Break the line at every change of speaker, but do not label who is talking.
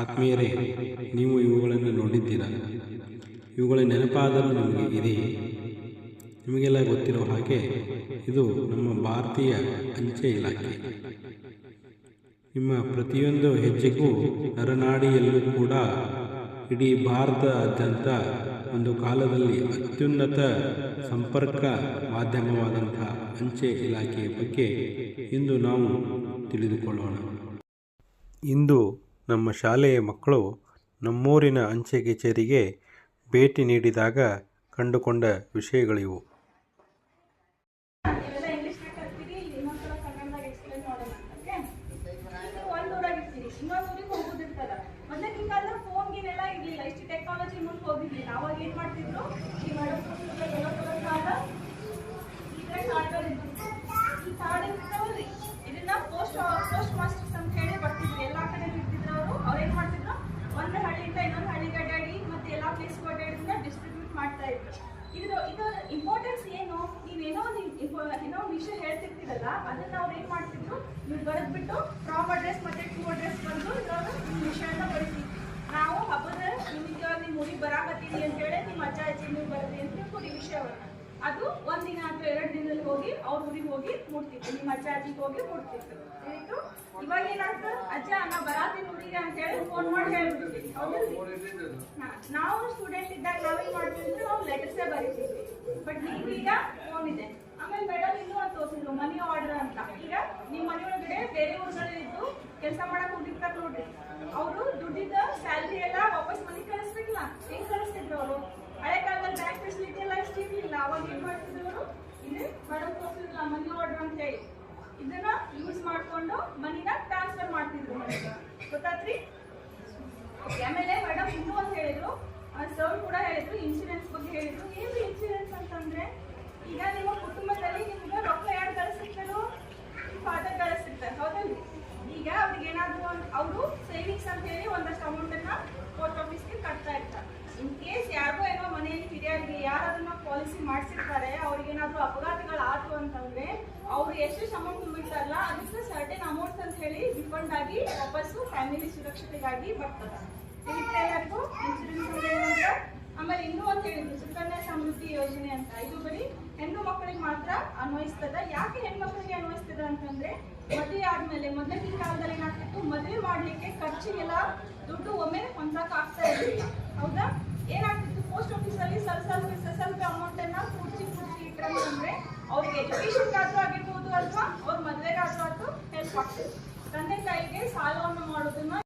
ಆತ್ಮೀಯರೇ, ನೀವು ಇವುಗಳನ್ನು ನೋಡಿದ್ದೀರಾ? ಇವುಗಳ ನೆನಪಾದರೂ ನಿಮಗೆ ಇದೆಯೇ? ನಿಮಗೆಲ್ಲ ಗೊತ್ತಿರುವ ಹಾಗೆ ಇದು ನಮ್ಮ ಭಾರತೀಯ ಅಂಚೆ ಇಲಾಖೆ. ನಿಮ್ಮ ಪ್ರತಿಯೊಂದು ಹೆಜ್ಜೆಗೂ ನರನಾಡಿಯಲ್ಲೂ ಕೂಡ ಇಡೀ ಭಾರತದಾದ್ಯಂತ ಒಂದು ಕಾಲದಲ್ಲಿ ಅತ್ಯುನ್ನತ ಸಂಪರ್ಕ ಮಾಧ್ಯಮವಾದಂಥ ಅಂಚೆ ಇಲಾಖೆಯ ಬಗ್ಗೆ ಇಂದು ನಾವು ತಿಳಿದುಕೊಳ್ಳೋಣ. ಇಂದು ನಮ್ಮ ಶಾಲೆಯ ಮಕ್ಕಳು ನಮ್ಮೂರಿನ ಅಂಚೆ ಕಚೇರಿಗೆ ಭೇಟಿ ನೀಡಿದಾಗ ಕಂಡುಕೊಂಡ ವಿಷಯಗಳಿವು.
ಇದು ಇಂಪಾರ್ಟೆನ್ಸ್ ಏನು, ನೀವೇನೋ ವಿಷಯ ಹೇಳ್ತಿರ್ತೀರಲ್ಲ, ಅದನ್ನ ಅವ್ರು ಏನ್ ಮಾಡ್ತಿದ್ರು, ನೀವು ಬರೆದ್ಬಿಟ್ಟು ಫ್ರಾಮ್ ಅಡ್ರೆಸ್ ಮತ್ತೆ ಟು ಅಡ್ರೆಸ್ ಬಂದು ನಿಮ್ಮ ವಿಷಯನ ಬರೀತೀವಿ. ನಾವು ಹಬ್ಬದ ನಿಮಗೆ ನಿಮ್ಮ ಊರಿಗೆ ಬರಾಕತ್ತೀವಿ ಅಂತ ಹೇಳಿ ನಿಮ್ಮ ಅಜ್ಜ ಅಜ್ಜಿ ನೀವು ಬರದಿ ಅಂತ ತಿಳ್ಕೊಡಿ ವಿಷಯವನ್ನ. ಅದು ಒಂದಿನ ಅಥವಾ 2 ದಿನದಲ್ಲಿ ಹೋಗಿ ಅವ್ರ ಊರಿಗೆ ಹೋಗಿ ಮುಟ್ತಿತ್ತು, ನಿಮ್ಮ ಅಜ್ಜ ಅಜ್ಜಿಗೆ ಹೋಗಿ ಮುಟ್ತಿತ್ತು. ಆಯ್ತು, ಇವಾಗ ಏನಾಗ್ತದೆ, ಅಜ್ಜ ನಾ ಬರಾತೀನಿ ಊರಿಗೆ ಅಂತ ಹೇಳಿ ಫೋನ್ ಮಾಡಿ ಹೇಳ್ಬಿಡ್ತೀವಿ. ನಾವು ಸ್ಟೂಡೆಂಟ್ ಇದ್ದಾಗ ನಾವೇನ್ ಮಾಡ್ತೀವಿ ಅಂದ್ರೆ ನಾವು ಲೆಟರ್ಸೇ ಬರೀತೀವಿ. ಬಟ್ ನೀವೀಗ ಫೋನ್ ಇದೆ. ಆಮೇಲೆ ಮೇಡಮ್ ಇನ್ನೂ ಅಂತ ತೋರಿಸಿದ್ರು ಮನಿ ಆರ್ಡರ್ ಅಂತ. ಈಗ ನಿಮ್ಮ ಮನೆ ಒಳಗಡೆ ಬೇರೆ ಊರುಗಳಲ್ಲಿ ಇದ್ದು ಕೆಲಸ ಮಾಡಕ್ ಹೋಗಿರ್ತಾರೆ ನೋಡ್ರಿ, ಅವರು ದುಡ್ಡಿದ್ದ ಸ್ಯಾಲ್ರಿ ಎಲ್ಲ ವಾಪಸ್ ಮನೆ ಕಳಿಸ್ಬೇಕಲ್ಲ, ಹೆಂಗ್ ಕಳಿಸ್ತಿದ್ರು ಅವರು? ಹಳೆ ಕಾಲದಲ್ಲಿ ಬ್ಯಾಂಕ್ ಫೆಸಿಲಿಟಿ ಎಲ್ಲ ಇಷ್ಟು ಇರ್ಲಿಲ್ಲ. ಅವಾಗ ಏನ್ ಮಾಡ್ತಿದ್ರು ಅವರು, ಇಲ್ಲಿ ಮೇಡಮ್ ತೋರಿಸಿದ್ರಲ್ಲ ಮನಿ ಆರ್ಡರ್ ಅಂತ ಹೇಳಿ, ಇದನ್ನ ಯೂಸ್ ಮಾಡ್ಕೊಂಡು ಮನಿನ ಟ್ರಾನ್ಸ್ಫರ್ ಮಾಡ್ತಿದ್ರು ಮನೆಗೆ. ಗೊತ್ತಾತ್ರಿ? ಆಮೇಲೆ ಮೇಡಮ್ ಇನ್ನೂ ಅಂತ ಹೇಳಿದ್ರು, ಸರ್ ಕೂಡ ಹೇಳಿದ್ರು, ಇನ್ಶೂರೆನ್ಸ್ ಬಗ್ಗೆ ಹೇಳಿದ್ರು. ಏನು ಇನ್ಶೂರೆನ್ಸ್ ಅಂತಂದ್ರೆ, ಈಗ ನಿಮ್ಮ ಕುಟುಂಬದಲ್ಲಿ ನಿಮ್ಗೆ ರೊಕ್ಕ ಯಾರು ಗಳಿಸಿರ್ತಾರೋ, ಫಾದರ್ ಗಳಿಸಿರ್ತಾರೆ, ಹೌದಲ್ರಿ? ಈಗ ಅವ್ರಿಗೆ ಏನಾದ್ರು ಅವರು ಸೇವಿಂಗ್ಸ್ ಅಂತ ಹೇಳಿ ಒಂದಷ್ಟು ಅಮೌಂಟ್ ಅನ್ನ ಪೋಸ್ಟ್ ಆಫೀಸ್ಗೆ ಕಟ್ತಾ ಇರ್ತಾರೆ. ಇನ್ ಕೇಸ್ ಯಾರಿಗೋ ಏನೋ ಮನೆಯಲ್ಲಿ ಹಿರಿಯರಿಗೆ ಯಾರನ್ನ ಪಾಲಿಸಿ ಮಾಡಿಸಿರ್ತಾರೆ, ಅವ್ರಿಗೆ ಏನಾದ್ರು ಅಪಘಾತಗಳಾಯ್ತು ಅಂತಂದ್ರೆ ಅವ್ರು ಎಷ್ಟು ಅಮೌಂಟ್ ತುಂಬಿರ್ತಾರಲ್ಲ, ಅದಕ್ಕೆ ಸರ್ಟೆನ್ ಅಮೌಂಟ್ಸ್ ಅಂತ ಹೇಳಿ ರಿಫಂಡ್ ಆಗಿ ವಾಪಸ್ಸು ಫ್ಯಾಮಿಲಿ ಸುರಕ್ಷತೆಗಾಗಿ ಬರ್ತದೆ. ಎಲ್ಲರಿಗೂ ಇನ್ಶೂರೆನ್ಸ್ ಅಂತ. ಆಮೇಲೆ ಇನ್ನೂ ಅಂತ ಹೇಳಿದ್ರು ಸುಕನ್ಯಾ ಸಮೃದ್ಧಿ ಯೋಜನೆ ಅಂತ. ಇದು ಬರೀ ಹೆಣ್ಣು ಮಕ್ಕಳಿಗೆ ಮಾತ್ರ ಅನ್ವಯಿಸ್ತದ. ಯಾಕೆ ಹೆಣ್ಮಕ್ಳಿಗೆ ಅನ್ವಯಿಸ್ತದ ಅಂತಂದ್ರೆ, ಮದುವೆ ಆದ್ಮೇಲೆ ಮೊದಲಿನ ಕಾಲದಲ್ಲಿ ಏನಾಗ್ತಿತ್ತು, ಮದುವೆ ಮಾಡ್ಲಿಕ್ಕೆ ಖರ್ಚಿಗೆಲ್ಲ ದುಡ್ಡು ಒಮ್ಮೆ ಹೊಂದಕ್ ಆಗ್ತಾ ಇರಲಿಲ್ಲ, ಹೌದಾ? ಏನಾಗ್ತಿತ್ತು, ಪೋಸ್ಟ್ ಆಫೀಸ್ ಅಲ್ಲಿ ಸ್ವಲ್ಪ ಅಮೌಂಟ್ ಅನ್ನ ಕೂಡಿಸಿ ಇಟ್ರಂದ್ರೆ ಅವ್ರಿಗೆ ಎಜುಕೇಶನ್ಗಾದ್ರೂ ಆಗಿರ್ಬೋದು ಅಥವಾ ಅವ್ರ ಮದುವೆಗಾದ್ರೂ ಹೆಲ್ಪ್ ಆಗ್ತದೆ. ತಂದೆ ತಾಯಿಗೆ ಸಾಲವನ್ನು ಮಾಡೋದನ್ನ